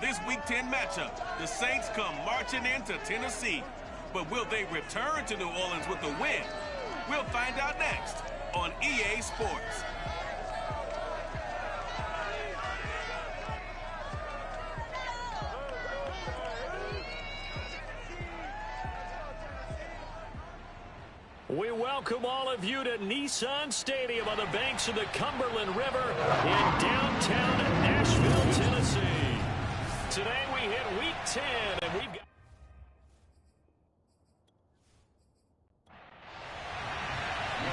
this Week 10 matchup. The Saints come marching into Tennessee. But will they return to New Orleans with a win? We'll find out next on EA Sports. We welcome all of you to Nissan Stadium on the banks of the Cumberland River in downtown Nashville, Tennessee. Today we hit Week 10, and we've got...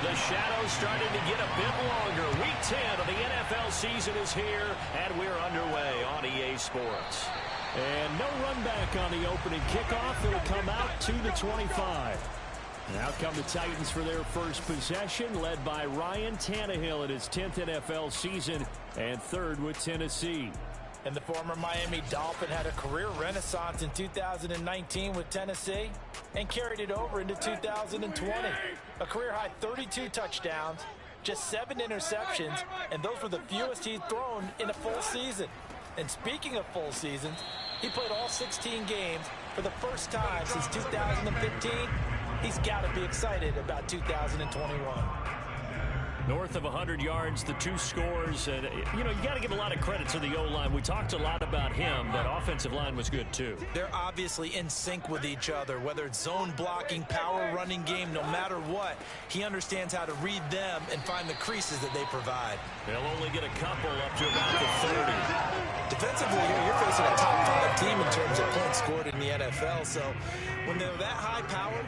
The shadow's starting to get a bit longer. Week 10 of the NFL season is here, and we're underway on EA Sports. And no run back on the opening kickoff. It'll come out to the 25. Now come the Titans for their first possession, led by Ryan Tannehill in his 10th NFL season and third with Tennessee. And the former Miami Dolphin had a career renaissance in 2019 with Tennessee and carried it over into 2020. A career-high 32 touchdowns, just 7 interceptions, and those were the fewest he'd thrown in a full season. And speaking of full seasons, he played all 16 games for the first time since 2015. He's got to be excited about 2021. North of 100 yards, the 2 scores. And, you know, you got to give a lot of credit to the O-line. We talked a lot about him, but offensive line was good, too. They're obviously in sync with each other, whether it's zone blocking, power running game, no matter what. He understands how to read them and find the creases that they provide. They'll only get a couple up to about the 30. Defensively here, you're facing a top 5 team in terms of points scored in the NFL. So when they're that high-powered,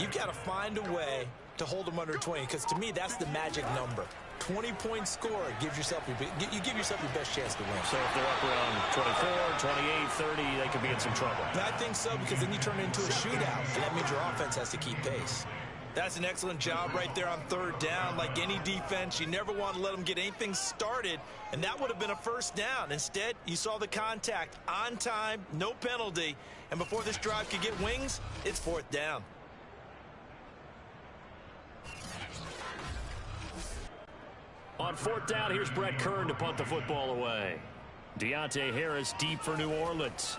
you've got to find a way to hold them under 20, because to me, that's the magic number. 20-point score gives yourself you give yourself your best chance to win. So if they're up around 24, 28, 30, they could be in some trouble. I think so, because then you turn it into a shootout, and that means your offense has to keep pace. That's an excellent job right there on third down. Like any defense, you never want to let them get anything started, and that would have been a first down. Instead, you saw the contact on time, no penalty, and before this drive could get wings, it's fourth down. On fourth down, here's Brett Kern to punt the football away. Deontay Harris deep for New Orleans.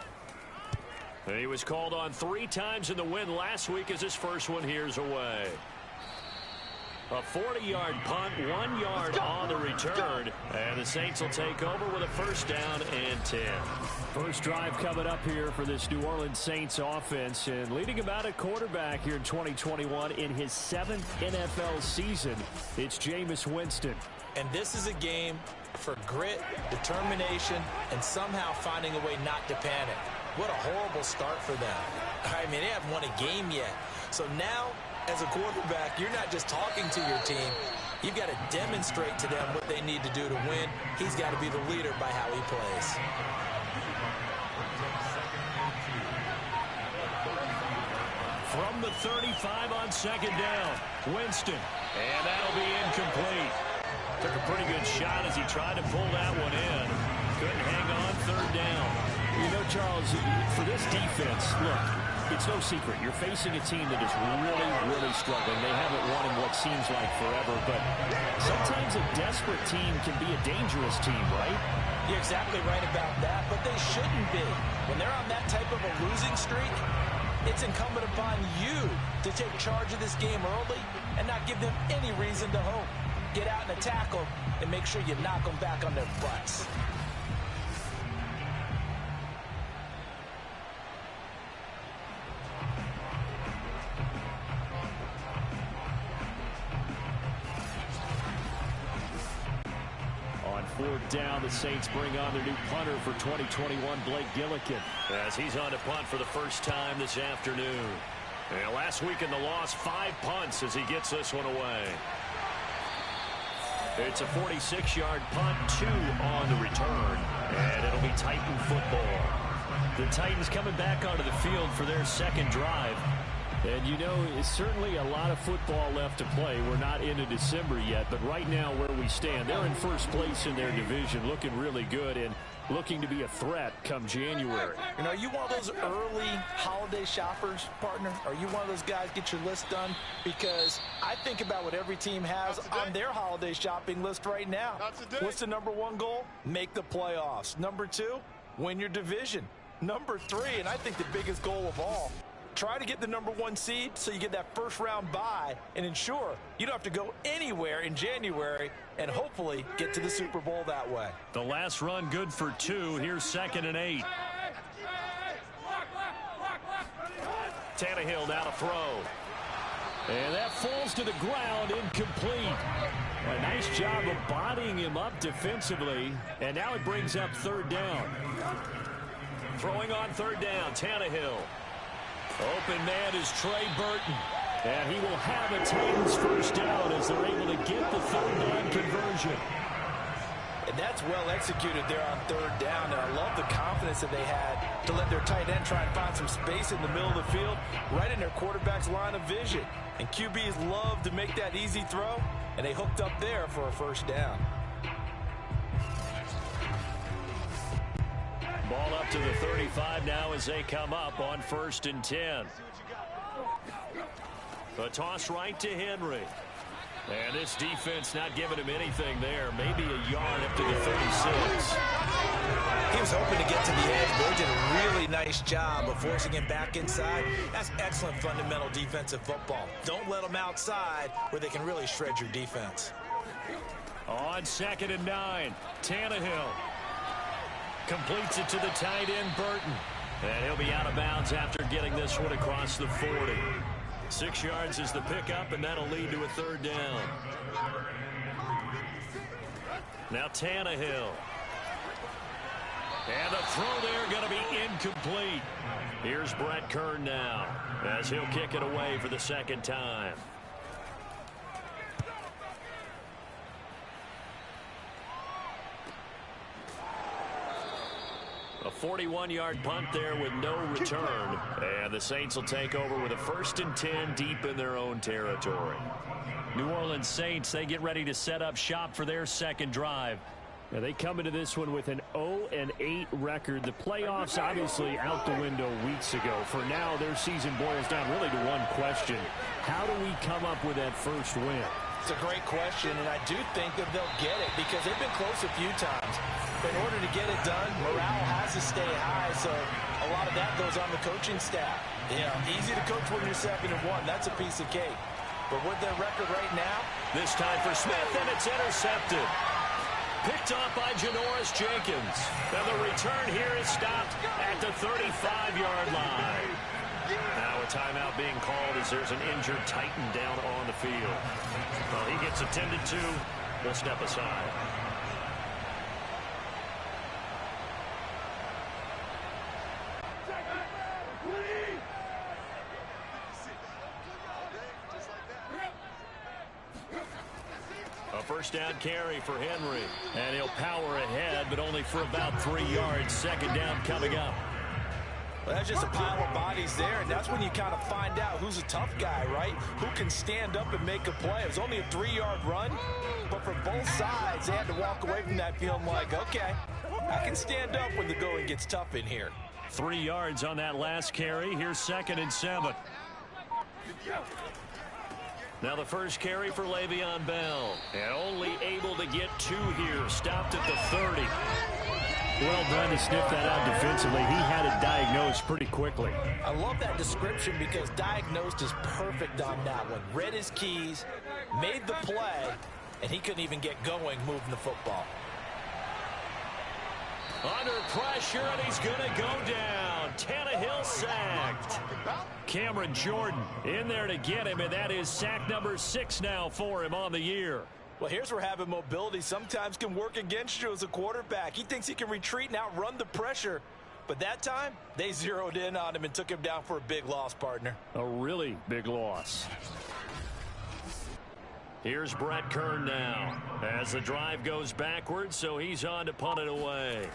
He was called on 3 times in the win last week as his first one here's away. A 40-yard punt, 1 yard on the return, and the Saints will take over with a first down and 10. First drive coming up here for this New Orleans Saints offense, and leading about a quarterback here in 2021 in his 7th NFL season, it's Jameis Winston. And this is a game for grit, determination, and somehow finding a way not to panic. What a horrible start for them. I mean, they haven't won a game yet. So now, as a quarterback, you're not just talking to your team. You've got to demonstrate to them what they need to do to win. He's got to be the leader by how he plays. From the 35 on second down, Winston. And that'll be incomplete. Took a pretty good shot as he tried to pull that one in. Couldn't hang on third down. You know, Charles, for this defense, look, it's no secret. You're facing a team that is really, really struggling. They haven't won in what seems like forever, but sometimes a desperate team can be a dangerous team, right? You're exactly right about that, but they shouldn't be. When they're on that type of a losing streak, it's incumbent upon you to take charge of this game early and not give them any reason to hope. Get out and attack them and make sure you knock them back on their butts. On fourth down, the Saints bring on their new punter for 2021, Blake Gillikin. As he's on to punt for the first time this afternoon. And last week in the loss, 5 punts as he gets this one away. It's a 46-yard punt, 2 on the return, and it'll be Titan football. The Titans coming back onto the field for their second drive. And, you know, it's certainly a lot of football left to play. We're not into December yet, but right now where we stand, they're in first place in their division, looking really good and looking to be a threat come January. You know, are you one of those early holiday shoppers, partner? Are you one of those guys get your list done? Because I think about what every team has on their holiday shopping list right now. What's the #1 goal? Make the playoffs. #2, win your division. Number 3, and I think the biggest goal of all, try to get the number 1 seed so you get that first round bye and ensure you don't have to go anywhere in January and hopefully get to the Super Bowl that way. The last run good for 2. Here's 2nd and 8. Tannehill now to throw. And that falls to the ground, incomplete. A nice job of bodying him up defensively. And now it brings up 3rd down. Throwing on 3rd down, Tannehill. Open man is Trey Burton. And he will have a Titans first down as they're able to get the 3rd down conversion. And that's well executed there on 3rd down. And I love the confidence that they had to let their tight end try and find some space in the middle of the field, right in their quarterback's line of vision. And QBs love to make that easy throw, and they hooked up there for a first down. Ball up to the 35 now as they come up on 1st and 10. A toss right to Henry. And this defense not giving him anything there. Maybe a yard up to the 36. He was hoping to get to the edge, but they did a really nice job of forcing him back inside. That's excellent fundamental defensive football. Don't let them outside where they can really shred your defense. On 2nd and 9, Tannehill completes it to the tight end, Burton. And he'll be out of bounds after getting this one across the 40. 6 yards is the pickup, and that'll lead to a 3rd down. Now Tannehill. And the throw there going to be incomplete. Here's Brett Kern now as he'll kick it away for the 2nd time. A 41-yard punt there with no return. And the Saints will take over with a 1st and 10 deep in their own territory. New Orleans Saints, they get ready to set up shop for their 2nd drive. Now they come into this one with an 0-8 record. The playoffs obviously out the window weeks ago. For now, their season boils down really to one question. How do we come up with that first win? It's a great question, and I do think that they'll get it because they've been close a few times. In order to get it done, morale has to stay high, so a lot of that goes on the coaching staff. Yeah, easy to coach when you're 2nd and 1. That's a piece of cake. But with their record right now, this time for Smith, and it's intercepted. Picked off by Janoris Jenkins. And the return here is stopped at the 35-yard line. Now a timeout being called as there's an injured Titan down on the field. Well, he gets attended to. We'll step aside. A first down carry for Henry. And he'll power ahead, but only for about 3 yards. 2nd down coming up. Well, that's just a pile of bodies there, and that's when you kind of find out who's a tough guy, right? Who can stand up and make a play. It was only a 3-yard run, but for both sides, they had to walk away from that feeling like, okay, I can stand up when the going gets tough in here. 3 yards on that last carry. Here's 2nd and 7. Now the first carry for Le'Veon Bell. And only able to get 2 here. Stopped at the 30. Well done to sniff that out defensively. He had it diagnosed pretty quickly. I love that description because diagnosed is perfect on that one. Read his keys, made the play, and he couldn't even get going moving the football. Under pressure, and he's going to go down. Tannehill sacked. Cameron Jordan in there to get him, and that is sack number 6 now for him on the year. Well, here's where having mobility sometimes can work against you as a quarterback. He thinks he can retreat and outrun the pressure. But that time, they zeroed in on him and took him down for a big loss, partner. A really big loss. Here's Brett Kern now as the drive goes backwards, so he's on to punt it away.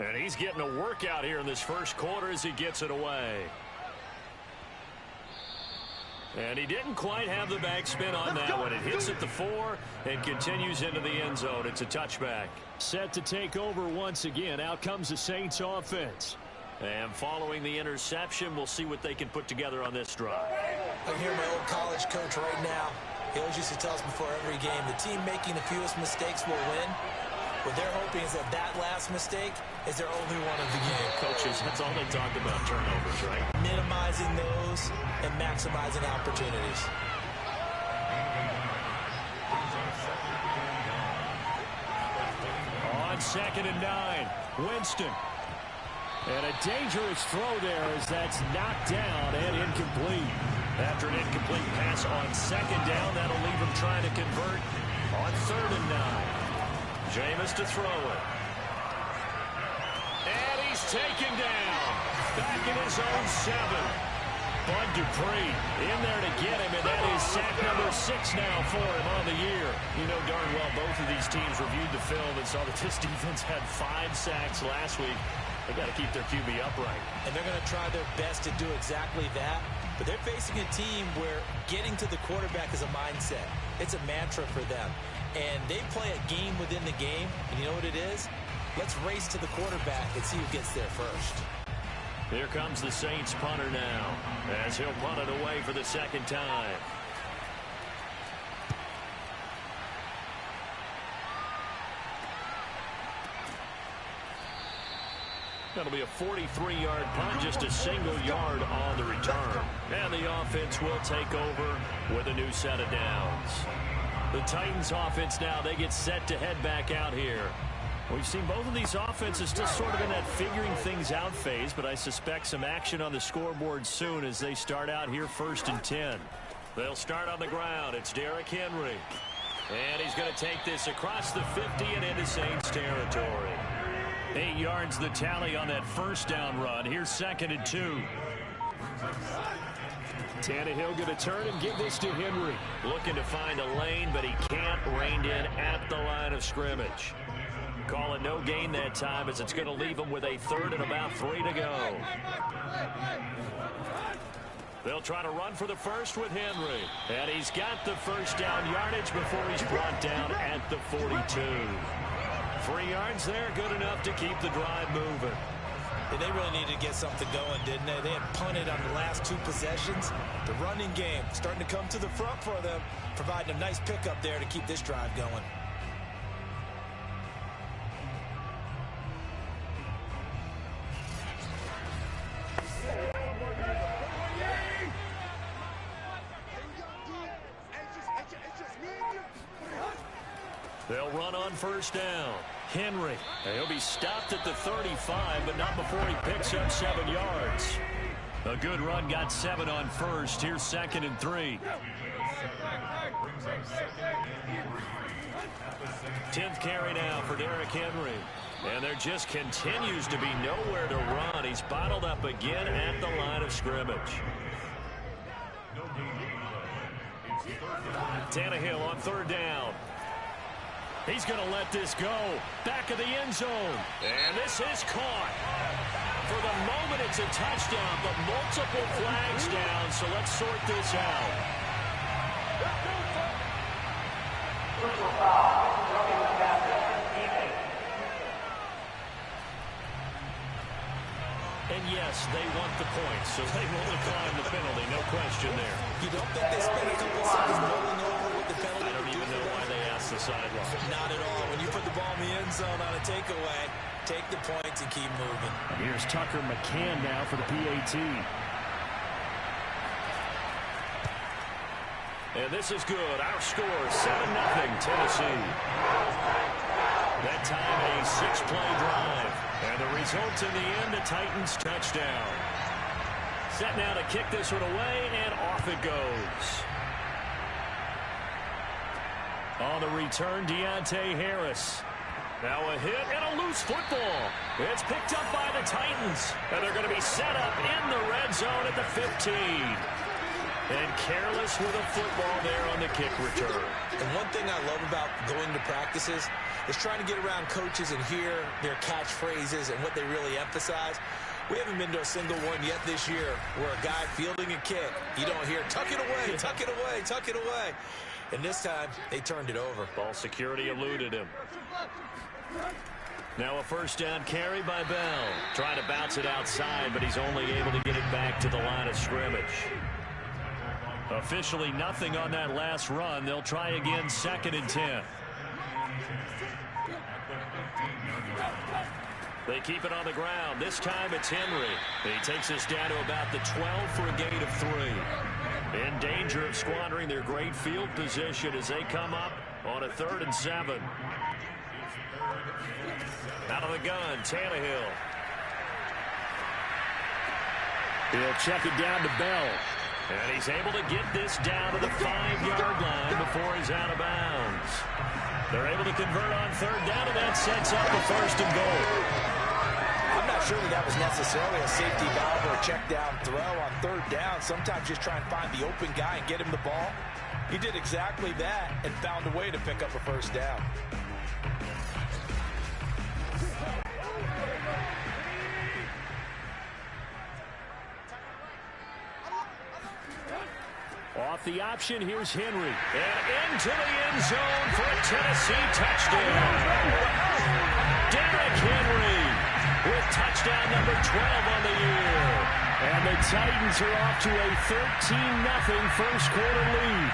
And he's getting a workout here in this first quarter as he gets it away. And he didn't quite have the backspin on that one. It hits at the 4 and continues into the end zone. It's a touchback. Set to take over once again. Out comes the Saints offense. And following the interception, we'll see what they can put together on this drive. I can hear my old college coach right now. He always used to tell us before every game, the team making the fewest mistakes will win. What they're hoping is that that last mistake is their only one of the game. Coaches, that's all they talk about, turnovers, right? Minimizing those and maximizing opportunities. On 2nd and 9, Winston. And a dangerous throw there as that's knocked down and incomplete. After an incomplete pass on 2nd down, that'll leave him trying to convert on 3rd and 9. Jameis to throw it. And he's taken down. Back in his own 7. Bud Dupree in there to get him, and that is sack number 6 now for him on the year. You know darn well both of these teams reviewed the film and saw that this defense had 5 sacks last week. They got to keep their QB upright. And they're going to try their best to do exactly that. But they're facing a team where getting to the quarterback is a mindset. It's a mantra for them. And they play a game within the game. And you know what it is? Let's race to the quarterback and see who gets there first. Here comes the Saints punter now as he'll punt it away for the 2nd time. That'll be a 43-yard punt, just a single yard on the return. And the offense will take over with a new set of downs. The Titans offense now, they get set to head back out here. We've seen both of these offenses still sort of in that figuring things out phase, but I suspect some action on the scoreboard soon as they start out here 1st and 10. They'll start on the ground. It's Derrick Henry. And he's going to take this across the 50 and into Saints territory. 8 yards the tally on that 1st down run. Here's 2nd and 2. Tannehill going to turn and give this to Henry. Looking to find a lane, but he can't. Reined in at the line of scrimmage. Call it no gain that time as it's going to leave him with a 3rd and about 3 to go. They'll try to run for the 1st with Henry. And he's got the 1st down yardage before he's brought down at the 42. 3 yards there, good enough to keep the drive moving. And they really needed to get something going, didn't they? They had punted on the last 2 possessions. The running game starting to come to the front for them, providing a nice pickup there to keep this drive going. They'll run on 1st down. Henry. He'll be stopped at the 35, but not before he picks up 7 yards. A good run got 7 on 1st. Here's 2nd and 3. 10th carry now for Derrick Henry. And there just continues to be nowhere to run. He's bottled up again at the line of scrimmage. Tannehill on 3rd down. He's going to let this go. Back of the end zone. And this is caught. For the moment, it's a touchdown, but multiple flags down, so let's sort this out. And yes, they want the points, so they will decline the penalty, no question there. You don't think they spent a couple seconds rolling over with the penalty? I don't even know why they asked the sideline. Not at all. When you put the ball in the end zone on a takeaway, take the points and keep moving. Here's Tucker McCann now for the PAT. And this is good. Our score, 7-0 Tennessee. That time a 6-play drive. And the result in the end, a Titans touchdown. Set now to kick this one away, and off it goes. On the return, Deontay Harris. Now a hit and a loose football. It's picked up by the Titans. And they're going to be set up in the red zone at the 15. And careless with a football there on the kick return. And one thing I love about going to practices is trying to get around coaches and hear their catchphrases and what they really emphasize. We haven't been to a single one yet this year where a guy fielding a kick, you don't hear, tuck it away, tuck it away, tuck it away. And this time, they turned it over. Ball security eluded him. Now a 1st down carry by Bell. Trying to bounce it outside, but he's only able to get it back to the line of scrimmage. Officially nothing on that last run. They'll try again 2nd and 10. They keep it on the ground. This time it's Henry. He takes us down to about the 12 for a gain of 3. In danger of squandering their great field position as they come up on a 3rd and 7. Out of the gun, Tannehill. He'll check it down to Bell. And he's able to get this down to the 5-yard line before he's out of bounds. They're able to convert on 3rd down, and that sets up a 1st and goal. I'm not sure that was necessarily a safety valve or a check down throw on 3rd down. Sometimes just try and find the open guy and get him the ball. He did exactly that and found a way to pick up a 1st down. Off the option, here's Henry. And into the end zone for a Tennessee touchdown. Derrick Henry with touchdown number 12 on the year. And the Titans are off to a 13-0 first quarter lead.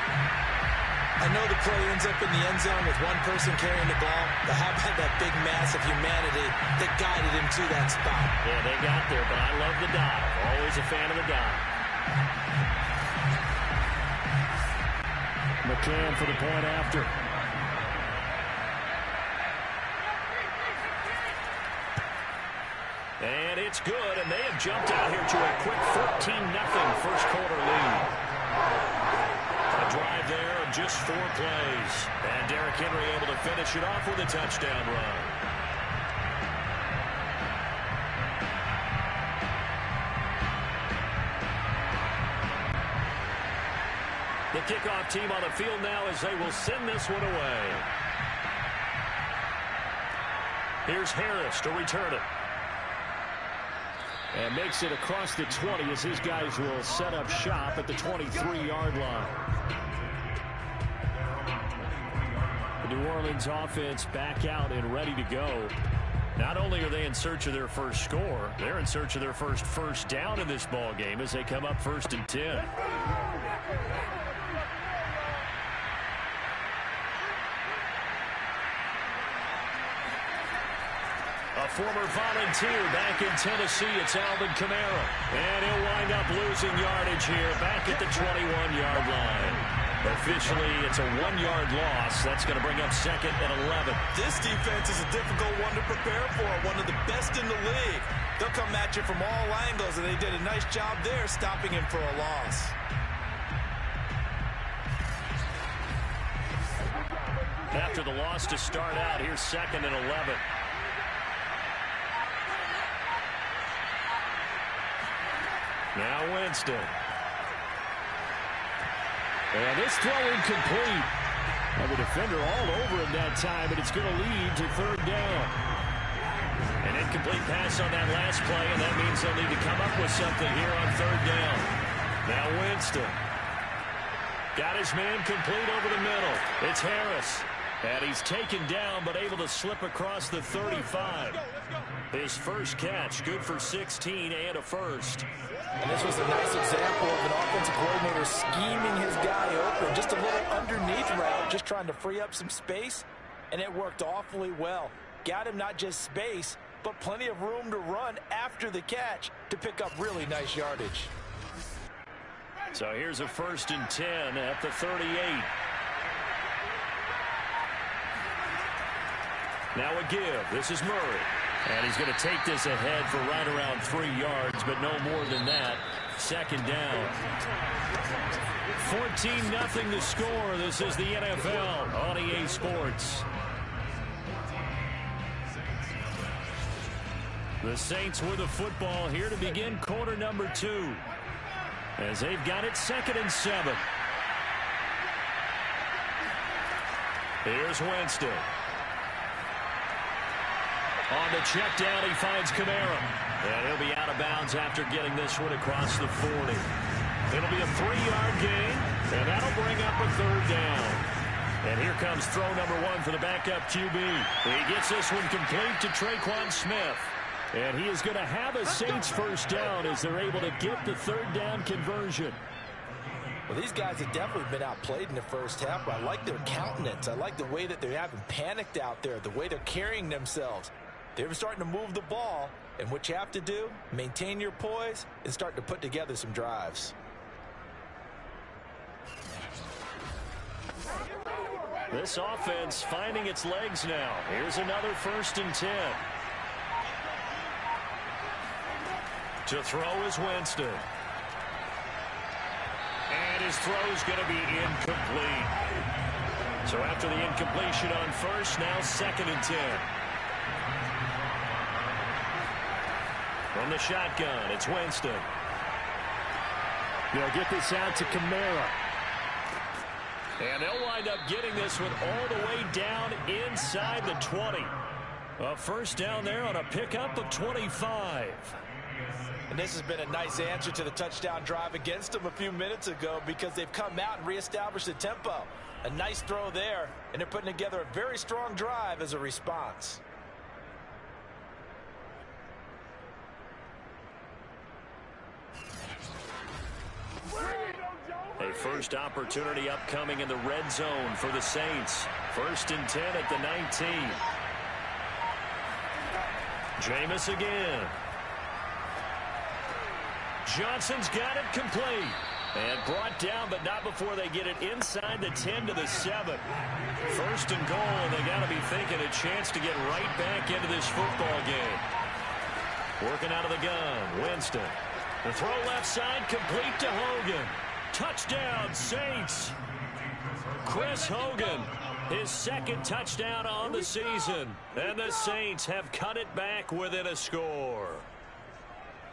I know the play ends up in the end zone with one person carrying the ball, but how about that big mass of humanity that guided him to that spot? Yeah, they got there, but I love the dive. Always a fan of the dive. McCann for the point after. And it's good, and they have jumped out here to a quick 14-0 first quarter lead. A drive there of just 4 plays. And Derrick Henry able to finish it off with a touchdown run. The kickoff team on the field now as they will send this one away. Here's Harris to return it. And makes it across the 20 as his guys will set up shop at the 23-yard line. The New Orleans offense back out and ready to go. Not only are they in search of their first score, they're in search of their first down in this ball game as they come up 1st and 10. A former volunteer back in Tennessee, it's Alvin Kamara. And he'll wind up losing yardage here back at the 21-yard line. Officially, it's a 1-yard loss. That's going to bring up 2nd and 11. This defense is a difficult one to prepare for, one of the best in the league. They'll come at you from all angles, and they did a nice job there stopping him for a loss. After the loss to start out, here's 2nd and 11. Now Winston. And this throw incomplete. And the defender all over him that time, but it's going to lead to 3rd down. An incomplete pass on that last play, and that means they'll need to come up with something here on 3rd down. Now Winston. Got his man complete over the middle. It's Harris. And he's taken down, but able to slip across the 35. His first catch, good for 16 and a first. And this was a nice example of an offensive coordinator scheming his guy open. Just a little underneath route, just trying to free up some space, and it worked awfully well. Got him not just space, but plenty of room to run after the catch to pick up really nice yardage. So here's a 1st and 10 at the 38. Now a give. This is Murray. And he's going to take this ahead for right around 3 yards, but no more than that. 2nd down. 14-0 to score. This is the NFL on EA Sports. The Saints with the football here to begin quarter number 2. As they've got it 2nd and 7. Here's Winston. On the check down, he finds Kamara. And he'll be out of bounds after getting this one across the 40. It'll be a 3-yard gain, and that'll bring up a 3rd down. And here comes throw number 1 for the backup QB. He gets this one complete to Traquan Smith. And he is going to have a Saints first down as they're able to get the 3rd down conversion. Well, these guys have definitely been outplayed in the first half, but I like their countenance. I like the way that they haven't panicked out there, the way they're carrying themselves. They're starting to move the ball, and what you have to do, maintain your poise and start to put together some drives. This offense finding its legs now. Here's another 1st and 10. To throw is Winston. And his throw's going to be incomplete. So after the incompletion on first, now 2nd and 10. From the shotgun, it's Winston. They'll get this out to Kamara. And they'll wind up getting this one all the way down inside the 20. A first down there on a pickup of 25. And this has been a nice answer to the touchdown drive against them a few minutes ago because they've come out and reestablished the tempo. A nice throw there, and they're putting together a very strong drive as a response. A first opportunity upcoming in the red zone for the Saints. 1st and 10 at the 19. Jameis again. Johnson's got it complete. And brought down, but not before they get it inside the 10 to the 7. 1st and goal, and they got to be thinking a chance to get right back into this football game. Working out of the gun, Winston. The throw left side, complete to Hogan. Touchdown, Saints. Chris Hogan, his 2nd touchdown on the season. And the Saints have cut it back within a score.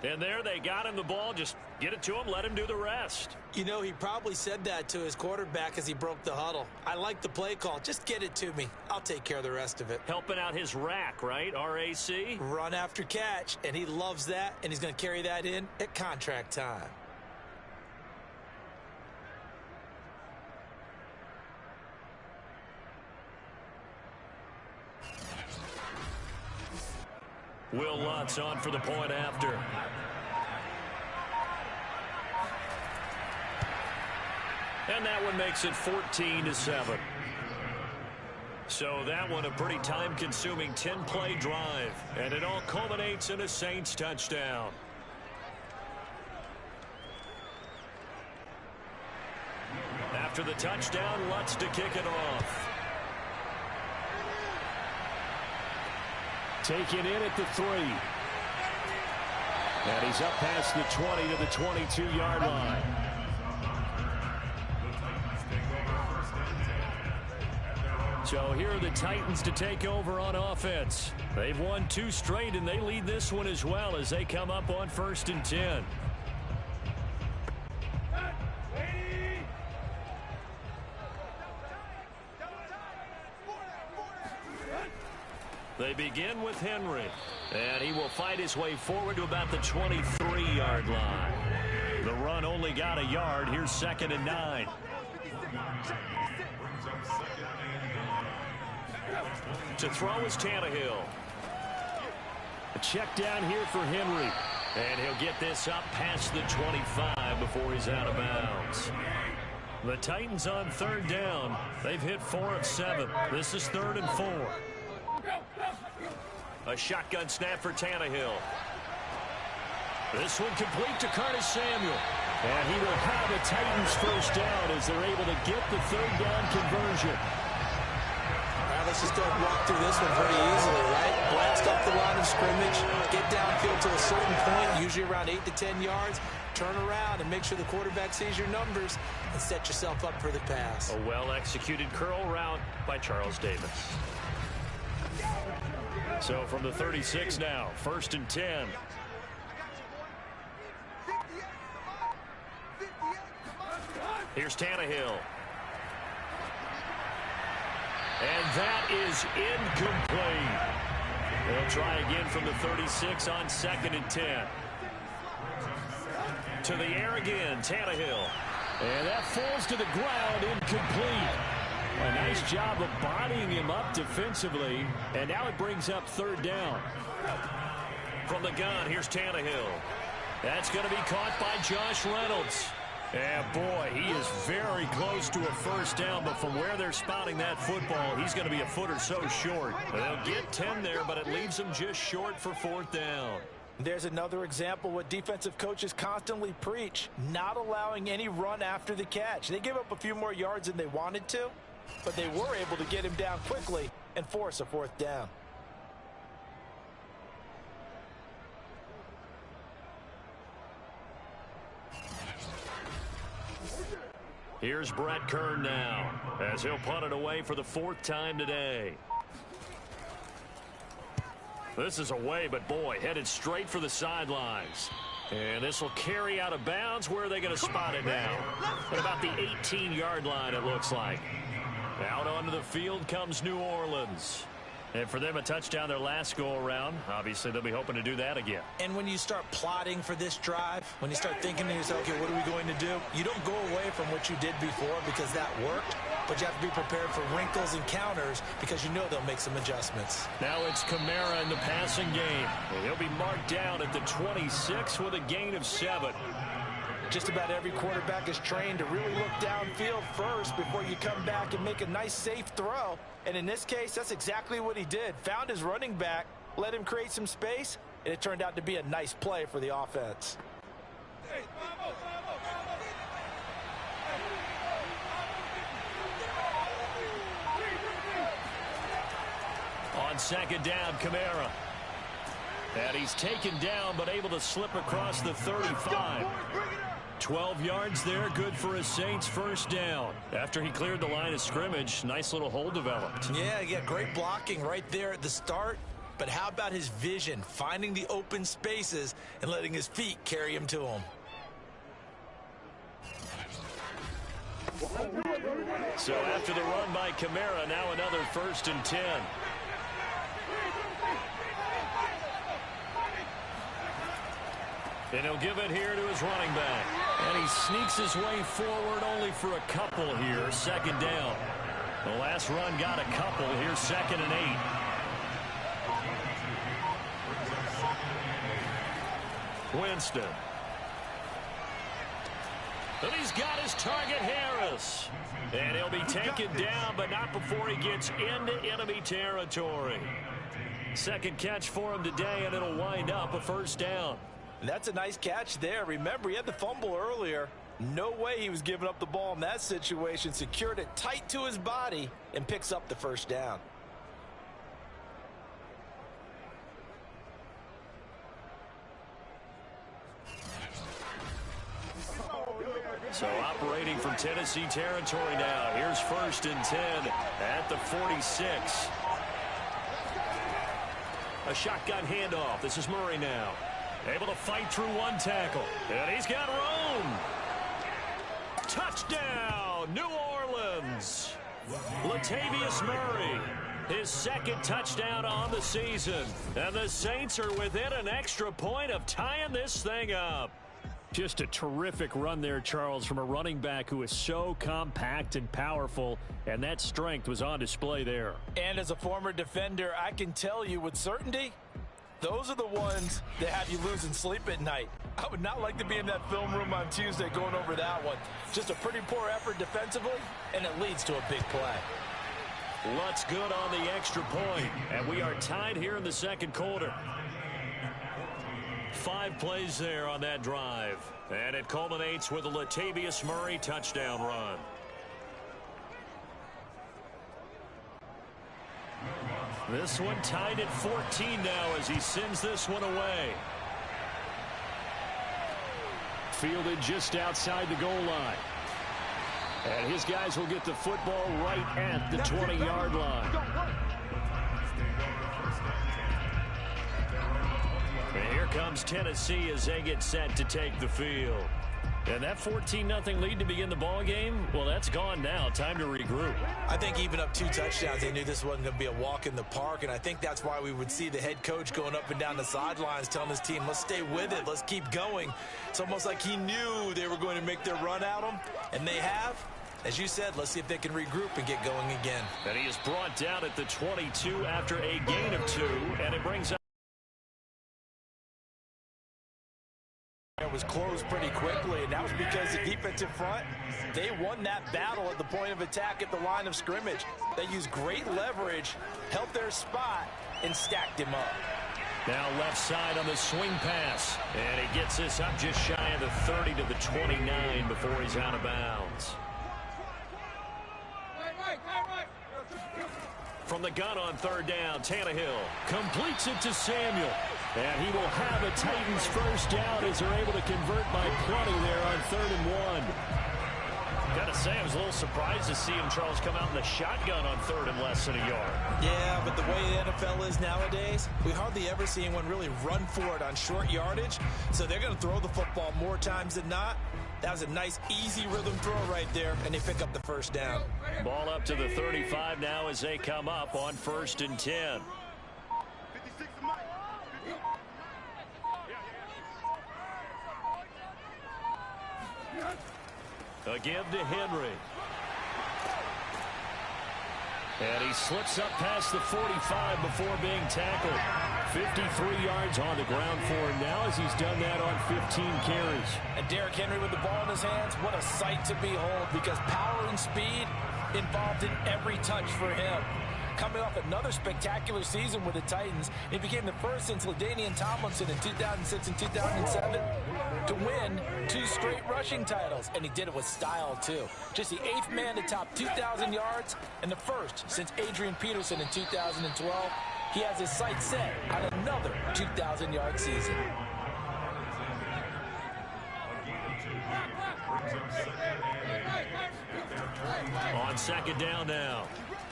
And there they got him the ball. Just get it to him, let him do the rest. You know, he probably said that to his quarterback as he broke the huddle. I like the play call. Just get it to me. I'll take care of the rest of it. Helping out his rack, right? R-A-C? Run after catch, and he loves that, and he's going to carry that in at contract time. Will Lutz on for the point after. And that one makes it 14-7. So that one a pretty time-consuming 10-play drive. And it all culminates in a Saints touchdown. After the touchdown, Lutz to kick it off. Taken in at the 3. And he's up past the 20 to the 22-yard line. So here are the Titans to take over on offense. They've won 2 straight, and they lead this one as well as they come up on 1st and 10. They begin with Henry, and he will fight his way forward to about the 23-yard line. The run only got a yard. Here's 2nd and 9. To throw is Tannehill. A check down here for Henry. And he'll get this up past the 25 before he's out of bounds. The Titans on 3rd down. They've hit 4 of 7. This is 3rd and 4. A shotgun snap for Tannehill. This one complete to Curtis Samuel. And he will have a Titans first down as they're able to get the 3rd down conversion. Let's just walk through this one pretty easily, right? Blast up the line of scrimmage, get downfield to a certain point, usually around 8 to 10 yards, turn around and make sure the quarterback sees your numbers and set yourself up for the pass. A well-executed curl route by Charles Davis. So from the 36 now, 1st and 10. Here's Tannehill. And that is incomplete. They'll try again from the 36 on 2nd and 10. To the air again, Tannehill. And that falls to the ground, incomplete. A nice job of bodying him up defensively. And now it brings up 3rd down. From the gun, here's Tannehill. That's going to be caught by Josh Reynolds. And boy, he is very close to a first down, but from where they're spotting that football, he's going to be a foot or so short. They'll get 10 there, but it leaves them just short for fourth down. There's another example what defensive coaches constantly preach, not allowing any run after the catch. They gave up a few more yards than they wanted to, but they were able to get him down quickly and force a fourth down. Here's Brett Kern now, as he'll punt it away for the fourth time today. This is away, but boy, headed straight for the sidelines. And this will carry out of bounds. Where are they going to spot it now? At about the 18-yard line, it looks like. Out onto the field comes New Orleans. And for them, a touchdown their last go-around. Obviously, they'll be hoping to do that again. And when you start plotting for this drive, when you start thinking to yourself, okay, what are we going to do? You don't go away from what you did before because that worked, but you have to be prepared for wrinkles and counters because you know they'll make some adjustments. Now it's Kamara in the passing game. And he'll be marked down at the 26 with a gain of 7. Just about every quarterback is trained to really look downfield first before you come back and make a nice, safe throw. And in this case, that's exactly what he did. Found his running back, let him create some space, and it turned out to be a nice play for the offense. On second down, Kamara. And he's taken down, but able to slip across the 35. 12 yards there, good for a Saints first down. After he cleared the line of scrimmage, nice little hole developed. Yeah, great blocking right there at the start. But how about his vision, finding the open spaces and letting his feet carry him to him? So after the run by Kamara, now another 1st and 10. And he'll give it here to his running back. And he sneaks his way forward only for a couple here. Second down. The last run got a couple. Here's 2nd and 8. Winston. And he's got his target, Harris. And he'll be taken down, but not before he gets into enemy territory. Second catch for him today, and it'll wind up a first down. That's a nice catch there. Remember, he had the fumble earlier. No way he was giving up the ball in that situation. Secured it tight to his body and picks up the first down. So operating from Tennessee territory now. Here's 1st and 10 at the 46. A shotgun handoff. This is Murray now. Able to fight through one tackle. And he's got room. Touchdown, New Orleans. Latavius Murray, his 2nd touchdown on the season. And the Saints are within an extra point of tying this thing up. Just a terrific run there, Charles, from a running back who is so compact and powerful, and that strength was on display there. And as a former defender, I can tell you with certainty, those are the ones that have you losing sleep at night. I would not like to be in that film room on Tuesday going over that one. Just a pretty poor effort defensively, and it leads to a big play. Lutz good on the extra point, and we are tied here in the second quarter. 5 plays there on that drive, and it culminates with a Latavius Murray touchdown run. This one tied at 14 now as he sends this one away. Fielded just outside the goal line. And his guys will get the football right at the 20-yard line. And here comes Tennessee as they get set to take the field. And that 14-0 lead to begin the ball game, well, that's gone now. Time to regroup. I think even up 2 touchdowns, they knew this wasn't going to be a walk in the park, and I think that's why we would see the head coach going up and down the sidelines telling his team, let's stay with it, let's keep going. It's almost like he knew they were going to make their run at him, and they have. As you said, let's see if they can regroup and get going again. And he is brought down at the 22 after a gain of 2, and it brings up was closed pretty quickly, and that was because the defensive front, they won that battle at the point of attack at the line of scrimmage. They used great leverage, held their spot, and stacked him up. Now left side on the swing pass, and he gets this up just shy of the 30 to the 29 before he's out of bounds. From the gun on third down, Tannehill completes it to Samuel. And he will have a Titans first down as they're able to convert by plenty there on 3rd and 1. Got to say, I was a little surprised to see him, Charles, come out in the shotgun on 3rd and less than a yard. Yeah, but the way the NFL is nowadays, we hardly ever see anyone really run for it on short yardage. So they're going to throw the football more times than not. That was a nice, easy rhythm throw right there, and they pick up the first down. Ball up to the 35 now as they come up on 1st and 10. A give to Henry. And he slips up past the 45 before being tackled. 53 yards on the ground for him now as he's done that on 15 carries. And Derrick Henry with the ball in his hands, what a sight to behold, because power and speed involved in every touch for him. Coming off another spectacular season with the Titans, he became the first since LaDainian Tomlinson in 2006 and 2007 to win 2 straight rushing titles, and he did it with style too. Just the 8th man to top 2,000 yards and the first since Adrian Peterson in 2012. He has his sights set on another 2,000-yard season. On 2nd down now,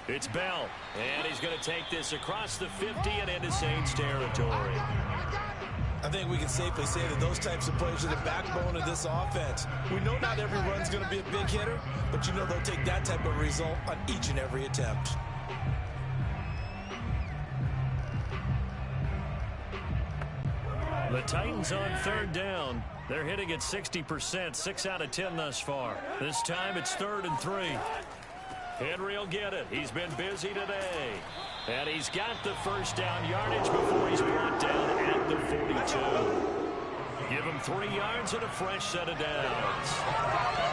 it's Bell, and he's going to take this across the 50 and into Saints territory. I think we can safely say that those types of plays are the backbone of this offense. We know not every run's going to be a big hitter, but you know they'll take that type of result on each and every attempt. The Titans on 3rd down. They're hitting at 60%, 6 out of 10 thus far. This time it's 3rd and 3. Henry will get it. He's been busy today. And he's got the first down yardage before he's brought down at the 42. Give him 3 yards and a fresh set of downs.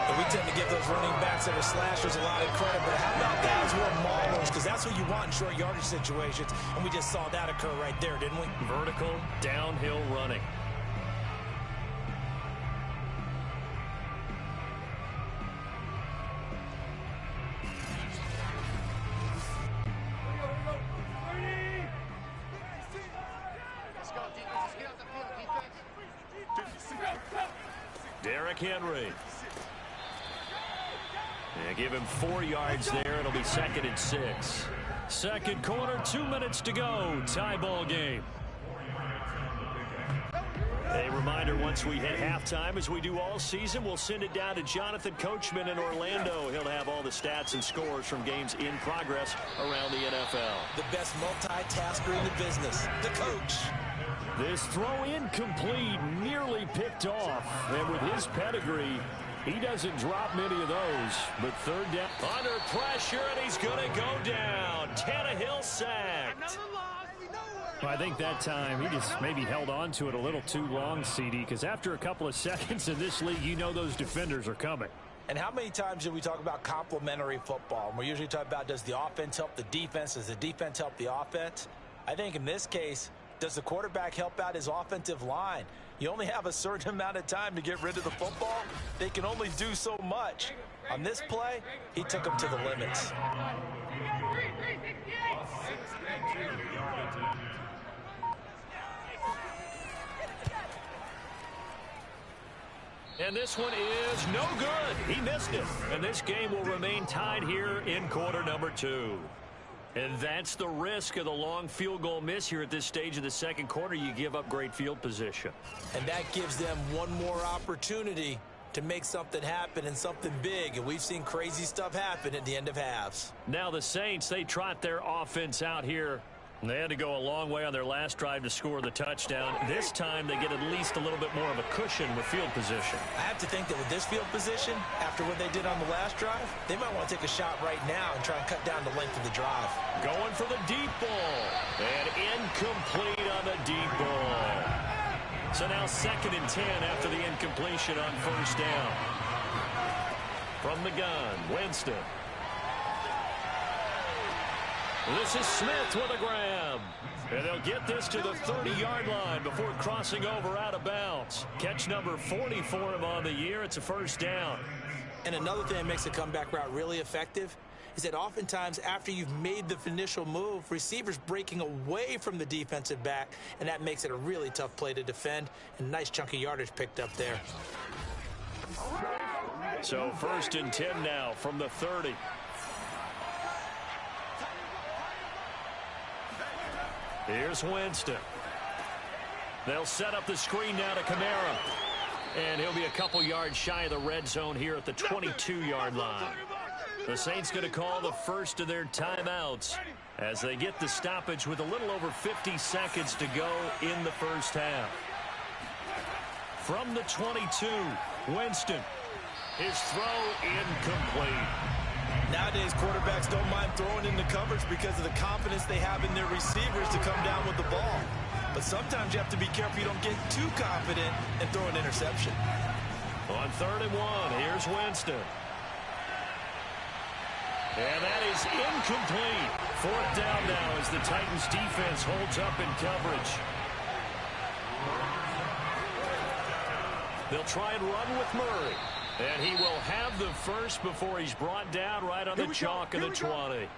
And we tend to give those running backs that are slashers a lot of credit, but how about guys who are maulers? Because that's what you want in short yardage situations, and we just saw that occur right there, didn't we? Vertical, downhill running. Derrick Henry. Yeah, give him 4 yards there. It'll be 2nd and 6. Second quarter, 2 minutes to go. Tie ball game. A reminder, once we hit halftime, as we do all season, we'll send it down to Jonathan Coachman in Orlando. He'll have all the stats and scores from games in progress around the NFL. The best multitasker in the business, the coach. This throw incomplete, nearly picked off. And with his pedigree, he doesn't drop many of those. But 3rd down. Under pressure, and he's going to go down. Tannehill sacked. Well, I think that time he just maybe held on to it a little too long, CD, because after a couple of seconds in this league, you know those defenders are coming. And how many times do we talk about complementary football? And we're usually talking about, does the offense help the defense? Does the defense help the offense? I think in this case, does the quarterback help out his offensive line? You only have a certain amount of time to get rid of the football. They can only do so much. On this play, he took them to the limits. And this one is no good. He missed it. And this game will remain tied here in quarter number 2. And that's the risk of the long field goal miss here at this stage of the second quarter. You give up great field position. And that gives them one more opportunity to make something happen and something big. And we've seen crazy stuff happen at the end of halves. Now the Saints, they trot their offense out here. They had to go a long way on their last drive to score the touchdown. This time they get at least a little bit more of a cushion with field position. I have to think that with this field position, after what they did on the last drive, they might want to take a shot right now and try and cut down the length of the drive. Going for the deep ball. And incomplete on the deep ball. So now 2nd and 10 after the incompletion on first down. From the gun, Winston. This is Smith with a grab. And they'll get this to the 30-yard line before crossing over out of bounds. Catch number 40 for him on the year. It's a first down. And another thing that makes a comeback route really effective is that oftentimes after you've made the initial move, receivers breaking away from the defensive back, and that makes it a really tough play to defend. And nice chunky yardage picked up there. So 1st and 10 now from the 30. Here's Winston. They'll set up the screen now to Kamara. And he'll be a couple yards shy of the red zone here at the 22-yard line. The Saints going to call the first of their timeouts as they get the stoppage with a little over 50 seconds to go in the first half. From the 22, Winston. His throw incomplete. Nowadays, quarterbacks don't mind throwing into coverage because of the confidence they have in their receivers to come down with the ball. But sometimes you have to be careful you don't get too confident and throw an interception. On 3rd and 1, here's Winston. And that is incomplete. 4th down now as the Titans defense holds up in coverage. They'll try and run with Murray. And he will have the first before he's brought down right on the chalk of the 20.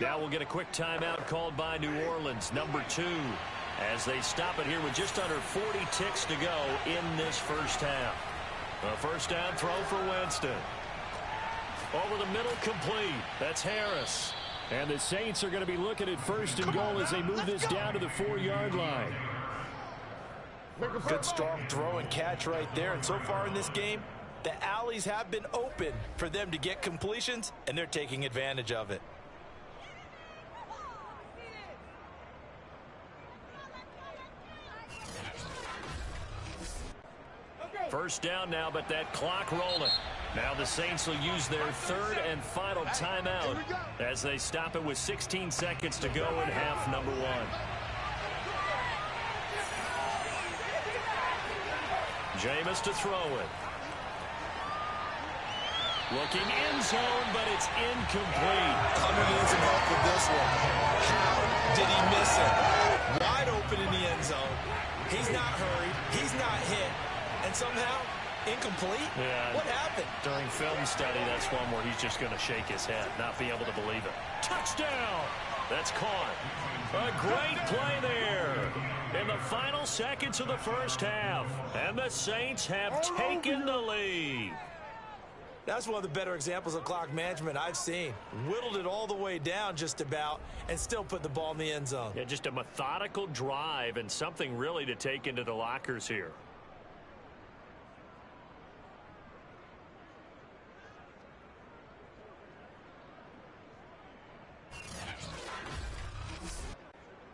Now we'll get a quick timeout called by New Orleans, number 2, as they stop it here with just under 40 ticks to go in this first half. A first down throw for Winston. Over the middle, complete. That's Harris. And the Saints are going to be looking at 1st and goal as they move this down to the 4-yard line. Good strong throw and catch right there. And so far in this game, the alleys have been open for them to get completions, and they're taking advantage of it. First down now, but that clock rolling. Now the Saints will use their 3rd and final timeout as they stop it with 16 seconds to go in half number 1. Jameis to throw it. Looking end zone, but it's incomplete. I'm going to need some help with this one. How did he miss it? Wide open in the end zone. He's not hurried. He's not hit. And somehow, incomplete? Yeah. What happened? During film study, that's one where he's just going to shake his head, not be able to believe it. Touchdown! That's caught. A great play there in the final seconds of the first half. And the Saints have taken the lead. That's one of the better examples of clock management I've seen. Whittled it all the way down just about and still put the ball in the end zone. Yeah, just a methodical drive and something really to take into the lockers here.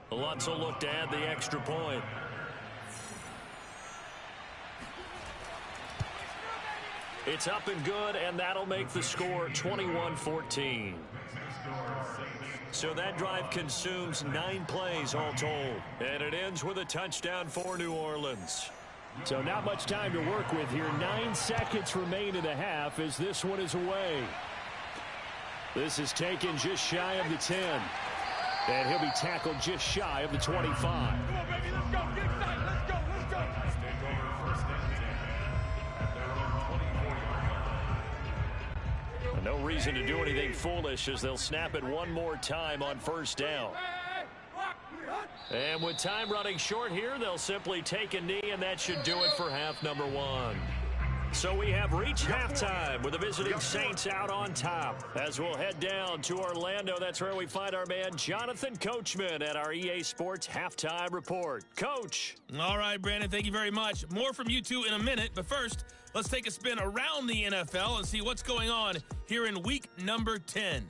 Lutz will look to add the extra point. It's up and good, and that'll make the score 21-14. So that drive consumes 9 plays all told. And it ends with a touchdown for New Orleans. So not much time to work with here. 9 seconds remain in the half as this one is away. This is taken just shy of the 10. And he'll be tackled just shy of the 25. Come on, baby, let's go. Get excited. Let's go. Let's go. No reason to do anything foolish as they'll snap it one more time on first down. And with time running short here, they'll simply take a knee, and that should do it for half number 1. So we have reached halftime with the visiting Saints out on top. As we'll head down to Orlando, that's where we find our man Jonathan Coachman at our EA Sports Halftime Report. Coach. All right, Brandon, thank you very much. More from you two in a minute, but first, let's take a spin around the NFL and see what's going on here in week number 10.